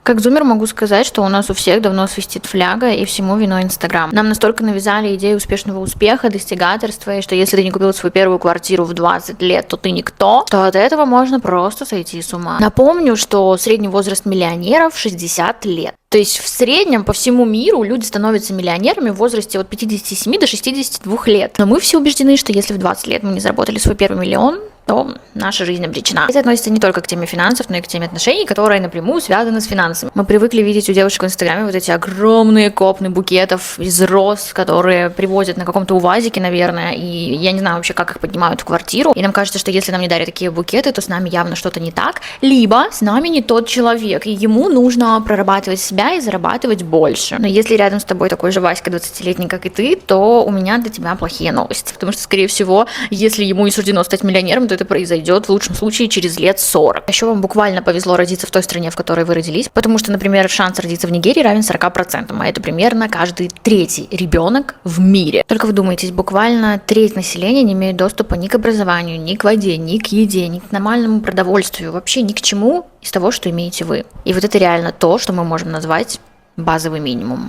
Как зумер могу сказать, что у нас у всех давно свистит фляга, и всему виной Инстаграм. Нам настолько навязали идею успешного успеха, достигаторства, и что если ты не купил свою первую квартиру в 20 лет, то ты никто, то от этого можно просто сойти с ума. Напомню, что средний возраст миллионеров 60 лет. То есть в среднем по всему миру люди становятся миллионерами в возрасте от 57 до 62 лет. Но мы все убеждены, что если в 20 лет мы не заработали свой первый миллион, то наша жизнь обречена. Это относится не только к теме финансов, но и к теме отношений, которые напрямую связаны с финансами. Мы привыкли видеть у девушек в Инстаграме вот эти огромные копны букетов из роз, которые привозят на каком-то УАЗике, наверное, и я не знаю вообще, как их поднимают в квартиру. И нам кажется, что если нам не дарят такие букеты, то с нами явно что-то не так, либо с нами не тот человек, и ему нужно прорабатывать себя и зарабатывать больше. Но если рядом с тобой такой же Васька 20-летний, как и ты, то у меня для тебя плохие новости, потому что, скорее всего, если ему не суждено стать миллионером, то это произойдет в лучшем случае через лет 40. Еще вам буквально повезло родиться в той стране, в которой вы родились, потому что, например, шанс родиться в Нигерии равен 40%, а это примерно каждый третий ребенок в мире. Только вдумайтесь, буквально треть населения не имеет доступа ни к образованию, ни к воде, ни к еде, ни к нормальному продовольствию, вообще ни к чему из того, что имеете вы. И вот это реально то, что мы можем назвать базовый минимум.